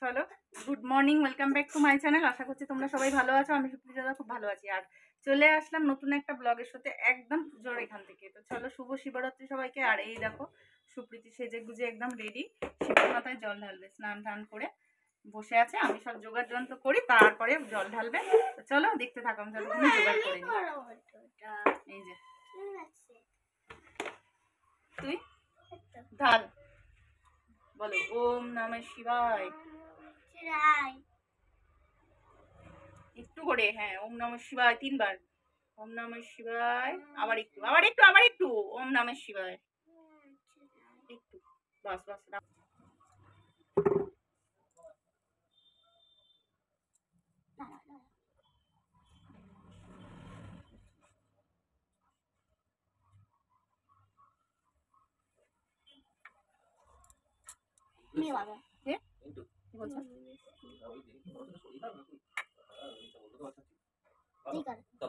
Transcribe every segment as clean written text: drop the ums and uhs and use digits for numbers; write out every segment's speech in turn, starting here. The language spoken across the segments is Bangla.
চলো, good morning, welcome back to my channel. আশা করছি তোমরা সবাই ভালো আছো। আমি সুপ্রিয়া দাদা খুব ভালো আছি। আর চলে আসলাম নতুন একটা ব্লগের সাথে একদম জোর এখান থেকে। তো চলো, শুভ শিবরাত্রি সবাইকে। আর এই দেখো সুপ্রীতি সেজে গুজে একদম রেডি, শিবের মাথায় জল ঢালবে, স্নান টান করে বসে আছে। আমি সব জোগাড় যন্ত্র করি, তারপরে জল ঢালবে। তো চলো দেখতে থাকো, আমি যতক্ষণ জোগাড় করে নিই। এই যে তুই ঢাল, বলো ওম নমঃ শিবায় একটু করে। হ্যাঁ, ওম নমঃ শিবায় 3 বার। ওম নমঃ শিবায়, আবার একটু ওম নমঃ শিবায় একটু, বাস বাস।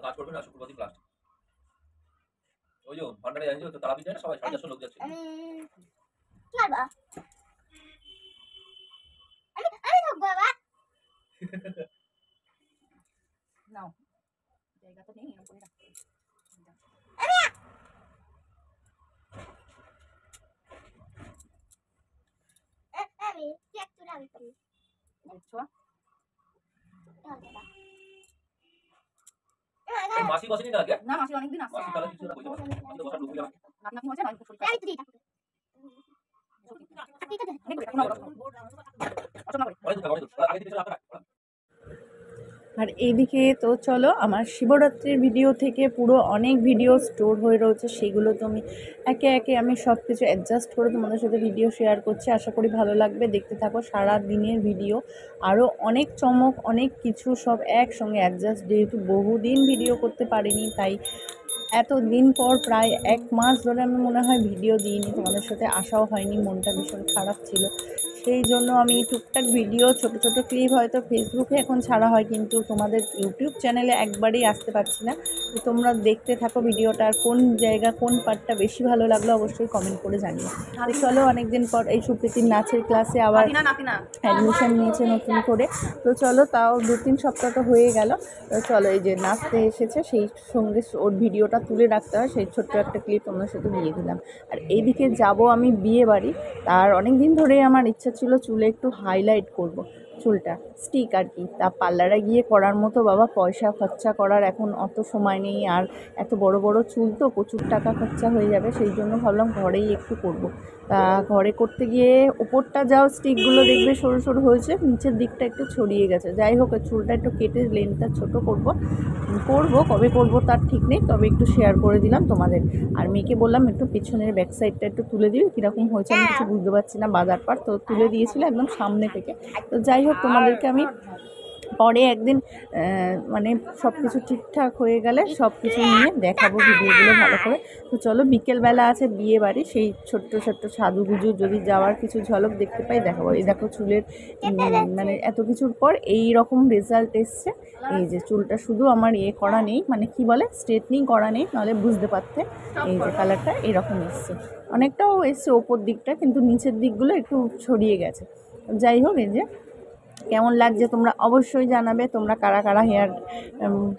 কাজ করবে না শুক্রবার দিন লাস্ট। ওই যে ভান্ডারে যাই তো তারা যায় না, সবাই 450 লোক যাচ্ছে। কি করবা? আমি থাকবো বাবা। নাও, জায়গা তো নেই, এরকম করে রাখতে হবে। আমি কি একটু রাখবো। দেখছো? মাসি বসেনি না আগে? না, মাসি অনেকদিন আসছে। মাসি তাহলে কিছু না, বসে বসে আমি তো বসার লোক হয়ে যাবে। নাতি নাতি হয়েছে, নয়তো শরীর আমি তো দিই থাকবো। ঠিক আছে অনেক দুটো আগে থেকে রাখা। আর এইদিকে তো চলো, আমার শিবরাত্রির ভিডিও থেকে পুরো অনেক ভিডিও স্টোর হয়ে রয়েছে, সেগুলো তো আমি একে একে আমি সব কিছু অ্যাডজাস্ট করে তোমাদের সাথে ভিডিও শেয়ার করছি। আশা করি ভালো লাগবে, দেখতে থাকো সারা দিনের ভিডিও। আরও অনেক চমক, অনেক কিছু সব একসঙ্গে অ্যাডজাস্ট, যেহেতু বহুদিন ভিডিও করতে পারিনি, তাই এত দিন পর প্রায় 1 মাস ধরে আমি মনে হয় ভিডিও দিইনি, তোমাদের সাথে আসাও হয়নি, মনটা ভীষণ খারাপ ছিল। সেই জন্য আমি টুকটাক ভিডিও, ছোট ছোট ক্লিপ হয়তো ফেসবুকে এখন ছাড়া হয়, কিন্তু তোমাদের ইউটিউব চ্যানেলে একবারেই আসতে পারছি না। তো তোমরা দেখতে থাকো ভিডিওটা, আর কোন জায়গা কোন পার্টটা বেশি ভালো লাগলো অবশ্যই কমেন্ট করে জানিও। তো চলো, অনেকদিন পর এই সুপ্রীতির নাচের ক্লাসে আবার অ্যাডমিশন নিয়েছে নতুন করে। তো চলো, তাও 2-3 সপ্তাহ তো হয়ে গেল। তো চলো, এই যে নাচতে এসেছে, সেই সঙ্গে ওর ভিডিওটা তুলে রাখতে হয়, সেই ছোট্ট একটা ক্লিপ তোমার সাথে দিয়ে দিলাম। আর এইদিকে যাব আমি বিয়ে বাড়ি। তার অনেক দিন ধরেই আমার ইচ্ছা ছিল চুলে একটু হাইলাইট করব, চুলটা স্টিক আর কি। তা পার্লারে গিয়ে করার মতো বাবা পয়সা খরচা করার এখন অত সময় নেই, আর এত বড় বড় চুল তো প্রচুর টাকা খরচা হয়ে যাবে, সেই জন্য ভাবলাম ঘরেই একটু করব। তা ঘরে করতে গিয়ে ওপরটা যাও স্টিকগুলো দেখবে সরু সরু হয়েছে, নিচের দিকটা একটু ছড়িয়ে গেছে। যাই হোক, চুলটা একটু কেটে লেন্থটা ছোটো করব, কবে করব তার ঠিক নেই, তবে একটু শেয়ার করে দিলাম তোমাদের। আর মেয়েকে বললাম একটু পিছনের ব্যাক সাইডটা একটু তুলে দিই, কীরকম হয়েছে আমি কিছু বুঝতে পারছি না, বাজার পার তো তুলে দিয়েছিল একদম সামনে থেকে। তো যাই হোক, তোমাদেরকে আমি পরে একদিন মানে সব কিছু ঠিকঠাক হয়ে গেলে সব কিছু নিয়ে দেখাবো ভিডিওগুলো ভালো করে। তো চলো, বিকেলবেলা আছে বিয়ে বাড়ি, সেই ছোট্ট ছোট্ট সাজুগুজু যদি যাওয়ার কিছু ঝলক দেখতে পাই দেখাবো। এই দেখো চুলের মানে এত কিছুর পর এই রকম রেজাল্ট এসছে। এই যে চুলটা শুধু আমার করা নেই, মানে কি বলে স্ট্রেটনিং করা নেই, নাহলে বুঝতে পারতে। এই যে কালারটা এরকম এসছে, অনেকটাও এসছে ওপর দিকটা, কিন্তু নিচের দিকগুলো একটু ছড়িয়ে গেছে। যাই হোক, এই যে কেমন লাগছে তোমরা অবশ্যই জানাবে, তোমরা কারা কারা হেয়ার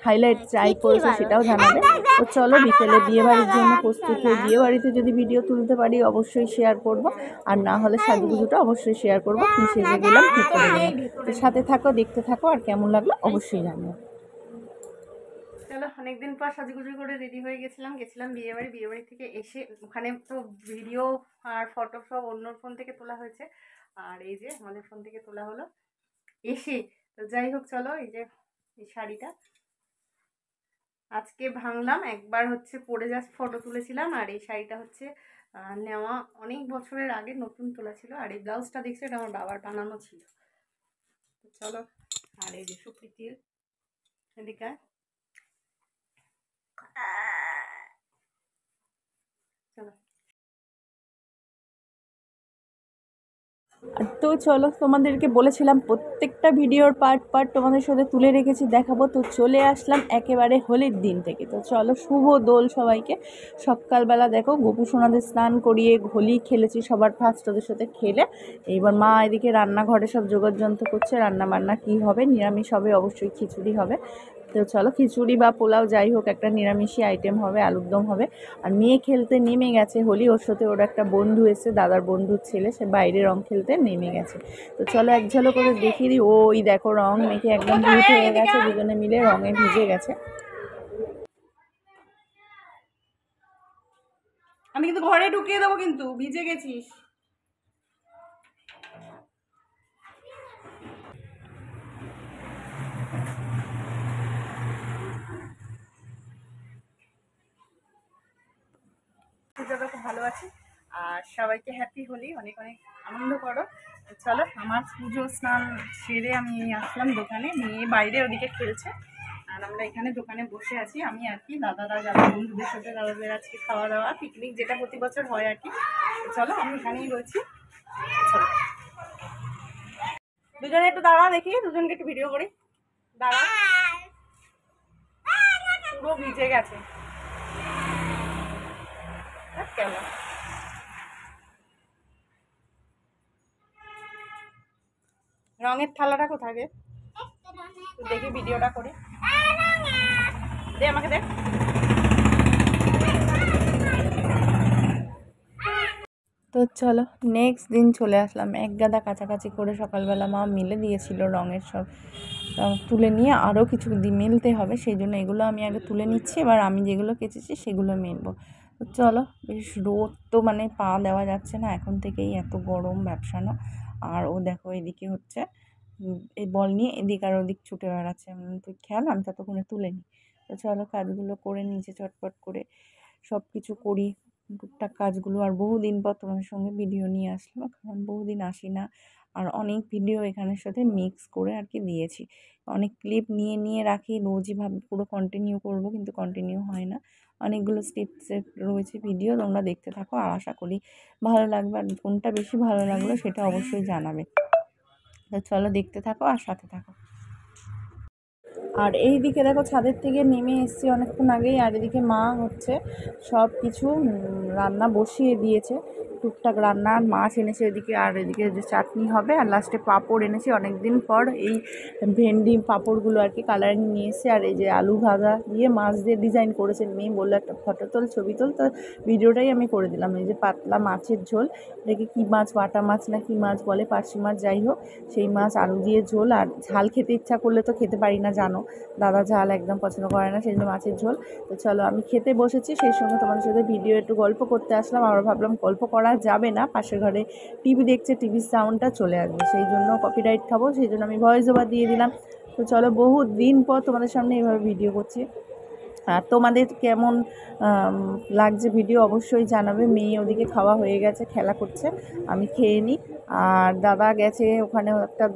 হাইলাইট ট্রাই করেছো সেটাও জানাবে। তো চলো, বিকেলে বিয়েবাড়ির জন্য প্রস্তুত হয়ে, বিয়েবাড়িতে যদি ভিডিও তুলতে পারি অবশ্যই শেয়ার করব, আর না হলে সাজুগুজুটা অবশ্যই শেয়ার করব, কী সেজে গেলাম কী করে গেলাম। তো সাথে থাকো, দেখতে থাকো, আর কেমন লাগলো অবশ্যই জানিও। চলো, অনেকদিন পর সাজুগুজু করে রেডি হয়ে গেছিলাম বিয়েবাড়ি থেকে এসে ওখানে তো ভিডিও আর ফটো সব অন্য ফোন থেকে তোলা হয়েছে, আর এই যে আমাদের ফোন থেকে তোলা হলো এসে। তো যাই হোক, চলো, এই যে এই শাড়িটা আজকে ভাঙলাম, একবার হচ্ছে পরে জাস্ট ফটো তুলেছিলাম, আর এই শাড়িটা হচ্ছে নেওয়া অনেক বছরের আগে, নতুন তোলা ছিল। আর এই ব্লাউজটা দেখছি, এটা আমার বাবার বানানো ছিল। তো চলো, আর এই যে সুপ্রীতির এদিকে চলো, আর তো চলো, তোমাদেরকে বলেছিলাম প্রত্যেকটা ভিডিওর পার্ট তোমাদের সাথে তুলে রেখেছি, দেখাবো। তো চলে আসলাম একেবারে হোলির দিন থেকে। তো চলো, শুভ দোল সবাইকে। সকালবেলা দেখো গোপু সোনাদের স্নান করিয়ে হোলি খেলেছি সবার ফার্স্ট, ওদের সাথে খেলে এইবার মা এদিকে রান্নাঘরে সব যোগাড়যন্ত্র করছে। রান্না বান্না কী হবে, নিরামিষ হবে অবশ্যই, খিচুড়ি হবে। তো চলো, খিচুড়ি বা পোলাও যাই হোক, একটা নিরামিষই আইটেম হবে, আলুর দম হবে। আর মেয়ে খেলতে নেমে গেছে হোলি, ওর সাথে ওর একটা বন্ধু এসে, দাদার বন্ধুর ছেলে, সে বাইরে রং খেলতে নেমে গেছে। তো চলো এক ঝলক করে দেখিয়ে দিই। ওই দেখো রং মেখে একদম ভূত হয়ে গেছে, দুজনে মিলে রঙে ভিজে গেছে। আমি কিন্তু ঘরে ঢুকিয়ে দেবো, কিন্তু ভিজে গেছিস। পুজোটা খুব ভালো আছি, আর সবাইকে হ্যাপি হোলি, অনেক অনেক আনন্দ করো। তো চলো, আমার পুজো স্নান সেরে আমি আসলাম দোকানে, মেয়ে বাইরে ওদিকে খেলছে, আর আমরা এখানে দোকানে বসে আছি। আমি আর কি দাদারা যারা বন্ধুদের সাথে, দাদাদের আজকে খাওয়া দাওয়া পিকনিক, যেটা প্রতি বছর হয় আর কি। তো চলো, আমি এখানেই রয়েছি। চলো দুজনে একটু দাঁড়া, দেখি দুজনকে একটু ভিডিও করি, দাঁড়া। পুরো ভিজে গেছে কেমন। রঙের থালাটা কোথায় রে? দেখি ভিডিওটা করি, দে আমাকে দে। তো চলো, নেক্সট দিন চলে আসলাম। এক গাদা কাছাকাছি করে সকালবেলা মা মিলে দিয়েছিল রঙের সব, তুলে নিয়ে আরও কিছু মিলতে হবে, সেই জন্য এগুলো আমি আগে তুলে নিচ্ছি। এবার আমি যেগুলো কেচেছি সেগুলো মেলবো। তো চলো, বেশ রোদ তো মানে পা দেওয়া যাচ্ছে না এখন থেকেই, এত গরম ব্যবসানো। আর ও দেখো এদিকে হচ্ছে এই বল নিয়ে এদিক আর ওদিক ছুটে বেড়াচ্ছে। তুই খেয়াল, আমি ততক্ষণে তুলে নিই। তো চলো, কাজগুলো করে নিচে চটপট করে সব কিছু করি, টুকটাক কাজগুলো। আর বহুদিন পর তোমাদের সঙ্গে ভিডিও নিয়ে আসলাম, কারণ বহুদিন আসি না। আর অনেক ভিডিও এখানের সাথে মিক্স করে আর কি দিয়েছি, অনেক ক্লিপ নিয়ে নিয়ে রাখি, রোজই ভাবে পুরো কন্টিনিউ করব, কিন্তু কন্টিনিউ হয় না। অনেকগুলো স্টেপ রয়েছে ভিডিও, তোমরা দেখতে থাকো, আর আশা করি ভালো লাগবে। আর কোনটা বেশি ভালো লাগলো সেটা অবশ্যই জানাবে। তো চলো, দেখতে থাকো আর সাথে থাকো। আর এই দিকে দেখো ছাদের থেকে নেমে এসেছি অনেকক্ষণ আগেই, আর এদিকে মা হচ্ছে সব কিছু রান্না বসিয়ে দিয়েছে, টুকটাক রান্না। মাছ এনেছে এদিকে, আর এদিকে যে চাটনি হবে, আর লাস্টে পাঁপড় এনেছি অনেক দিন পর, এই ভেন্ডি পাঁপড়গুলো আর কি কালারিং নিয়ে এসে। আর এই যে আলু ভাজা দিয়ে মাছ দিয়ে ডিজাইন করেছেন, মেয়ে বললো একটা ফটো তোল, ছবি তোল, তো ভিডিওটাই আমি করে দিলাম। এই যে পাতলা মাছের ঝোল, এটাকে কী মাছ, বাটা মাছ না কী মাছ বলে, পার্শে মাছ যাই হোক, সেই মাছ আলু দিয়ে ঝোল। আর ঝাল খেতে ইচ্ছা করলে তো খেতে পারি না জানো, দাদা ঝাল একদম পছন্দ করে না, সেই জন্য মাছের ঝোল। তো চলো, আমি খেতে বসেছি, সেই সঙ্গে তোমাদের সাথে ভিডিও একটু গল্প করতে আসলাম। আবার ভাবলাম গল্প করা যাবে না, পাশের ঘরে টিভি দেখছে, টিভির সাউন্ডটা চলে আসবে, সেই জন্য কপিরাইট খাবো, সেই জন্য আমি ভয়েস ওভার দিয়ে দিলাম। তো চলো, বহু দিন পর তোমাদের সামনে এইভাবে ভিডিও করছি। আর তোমাদের কেমন লাগছে ভিডিও অবশ্যই জানাবে। মেয়ে ওদিকে খাওয়া হয়ে গেছে, খেলা করছে, আমি খেয়ে নিই। আর দাদা গেছে ওখানে একটা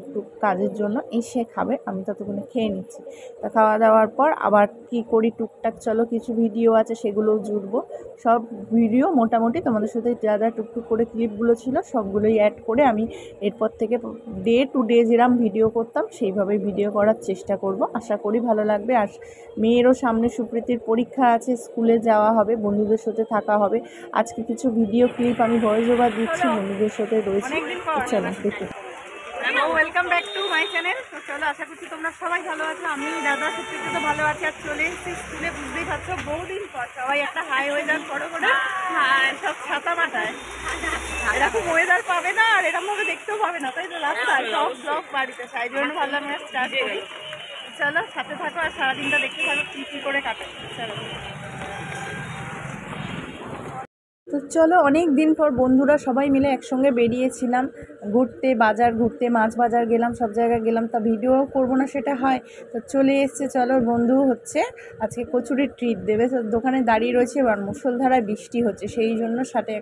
কাজের জন্য, এসে খাবে, আমি ততক্ষণে খেয়ে নিচ্ছি। তা খাওয়া দাওয়ার পর আবার কি করি টুকটাক, চলো কিছু ভিডিও আছে সেগুলোও জুড়বো। সব ভিডিও মোটামুটি তোমাদের সাথে যা যা টুকটুক করে ক্লিপগুলো ছিল সবগুলোই অ্যাড করে আমি এরপর থেকে ডে টু ডে যেরকম ভিডিও করতাম সেইভাবেই ভিডিও করার চেষ্টা করব। আশা করি ভালো লাগবে। আর মেয়েরও সামনে সুপ্রীতির পরীক্ষা আছে, স্কুলে যাওয়া হবে, বন্ধুদের সাথে থাকা হবে। আজকে কিছু ভিডিও ক্লিপ আমি ভয়েস ওভার দিচ্ছি, বন্ধুদের সাথে রয়েছি। চলো দেখি। Welcome back to my channel. তো চলো, আশা করছি তোমরা সবাই ভালো আছো, আমি দাদা সুপ্রীতি তো ভালো আছি। আর চলে এসেছি স্কুলে, বুঝতেই পারছো বহুদিন পর, সবাই একটা হাই ওয়েদার করো করে, সব ছাতা মাথায়। এরকম ওয়েদার পাবে না, আর এরকম ভাবে দেখতেও পাবে না, তাই তো রাস্তায় সব ব্লগ বাড়িতে, তাই জন্য ভাবলাম আমরা স্টার্ট করি। চলো সাথে থাকো, আর সারাদিনটা দেখতে থাকো কী করে কাটে। চলো। তো চলো, অনেক দিন পর বন্ধুরা সবাই মিলে একসঙ্গে বেরিয়েছিলাম ঘুরতে, বাজার ঘুরতে, মাছ বাজার গেলাম, সব জায়গায় গেলাম। তা ভিডিও করবো না সেটা হয়, তো চলে এসছে। চলো, বন্ধু হচ্ছে আজকে কচুরির ট্রিট দেবে, তো দোকানে দাঁড়িয়ে রয়েছে। এবার মুষলধারায় বৃষ্টি হচ্ছে, সেই জন্য সাথে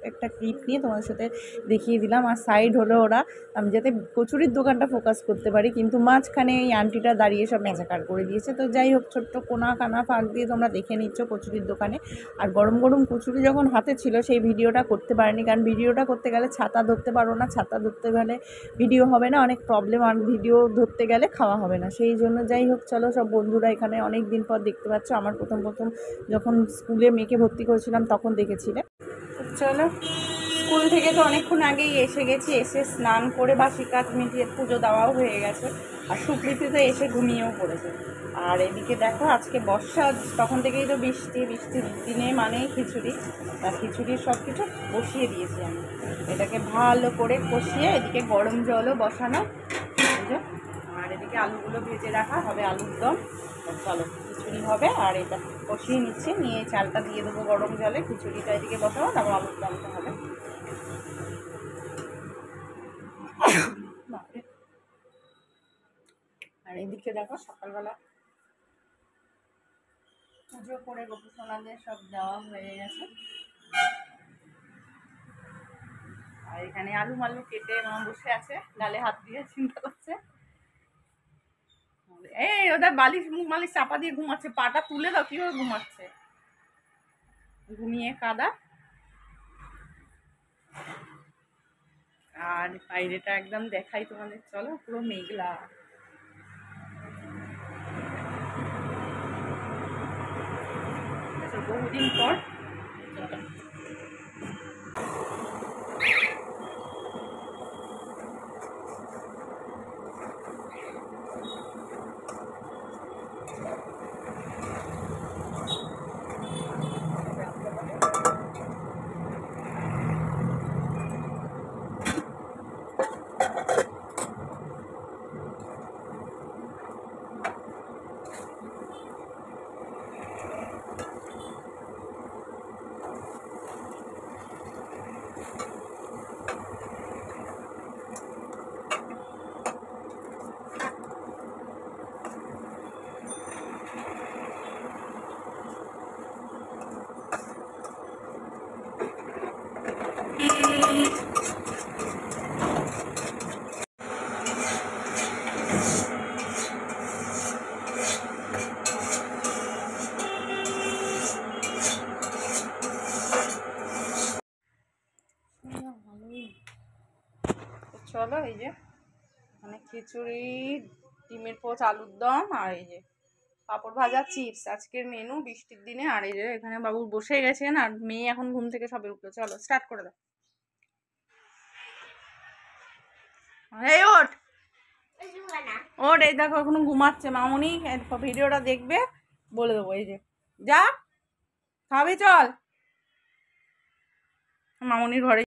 একটা ক্লিপ নিয়ে তোমাদের সাথে দেখিয়ে দিলাম। আর সাইড হলো ওরা, আমি যাতে কচুরির দোকানটা ফোকাস করতে পারি, কিন্তু মাঝখানে এই আন্টিটা দাঁড়িয়ে সব মেজাকার করে দিয়েছে। তো যাই হোক, ছোট্ট কোনা কানা ফাঁক দিয়ে তোমরা দেখে নিচ্ছ কচুরির দোকানে। আর গরম গরম কচুরি যখন হাতে ছিল, ছিল, সেই ভিডিওটা করতে পারিনি, কারণ ভিডিওটা করতে গেলে ছাতা ধরতে পারো না, ছাতা ধরতে গেলে ভিডিও হবে না, অনেক প্রবলেম, আর ভিডিও ধরতে গেলে খাওয়া হবে না। সেই জন্য যাই হোক, চলো সব বন্ধুরা এখানে অনেক দিন পর দেখতে পাচ্ছ, আমার প্রথম যখন স্কুলে মেয়েকে ভর্তি করেছিলাম তখন দেখেছিলে। চলো, স্কুল থেকে তো অনেকক্ষণ আগেই এসে গেছি, এসে স্নান করে বাসি কাজ মিটিয়ে পুজো দেওয়াও হয়ে গেছে, আর সুপ্রীতি তো এসে ঘুমিয়েও পড়েছে। আর এদিকে দেখো, আজকে বর্ষা, তখন থেকেই তো বৃষ্টির দিনে মানেই খিচুড়ি, আর খিচুড়ির সব কিছু বসিয়ে দিয়েছি আমি। এটাকে ভালো করে কষিয়ে এদিকে গরম জলও বসানো, বুঝো, আর এদিকে আলুগুলো ভেজে রাখা হবে, আলুর দম। চলো, খিচুড়ি হবে, আর এটা কষিয়ে নিচ্ছে, নিয়ে চালটা দিয়ে দেবো গরম জলে, খিচুড়িটা এদিকে বসাবো, তারপর আলুর দমটা হবে। আর এদিকে দেখো, সকালবেলা পুজো করে গোপুসোনাদের সব দেওয়া হয়ে গেছে, আর এখানে আলু মালু কেটে মা বসে আছে, গালে হাত দিয়ে চিন্তা করছে। এই ওদের বালিশ মুখ মালিশ চাপা দিয়ে ঘুমাচ্ছে, পাটা তুলে দাও, কিভাবে ঘুমাচ্ছে, ঘুমিয়ে কাদা। আর বাইরেটা একদম দেখাই তোমাদের, চলো, পুরো মেঘলা। বহুদিন পর চলো, এই যে মানে খিচুড়ি, ডিমের পোচ, আলুর দম, আর এই যে পাঁপড় ভাজা, চিপস, আজকের মেনু বৃষ্টির দিনে। আর এই যে এখানে বাবু বসে গেছেন, আর মেয়ে এখন ঘুম থেকে সবে উঠলো। চলো, স্টার্ট করে দাও। এই ওঠ ওঠ, এই দেখো এখনো ঘুমাচ্ছে মামুনি, ভিডিওটা দেখবে, বলে দেবো। এই যে যা খাবি, চল মামুনির ঘরে।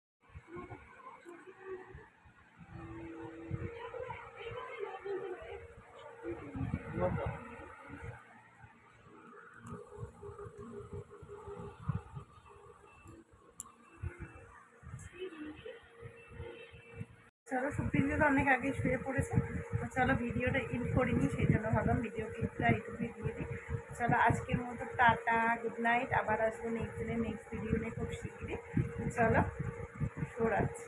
চলো, সুপ্রিমকে তো অনেক আগে শুয়ে পড়েছে, তো চলো ভিডিওটা এডিট করিনি, সেই জন্য ভাবলাম ভিডিও ক্লিপটা ইউটিউবে দিয়ে দিই। চলো, আজকের মতো টাটা, গুড নাইট, আবার আসবো নেক্সট দিনে নেক্সট ভিডিও নিয়ে খুব শিগগিরই। চলো, শুভরাত্রি।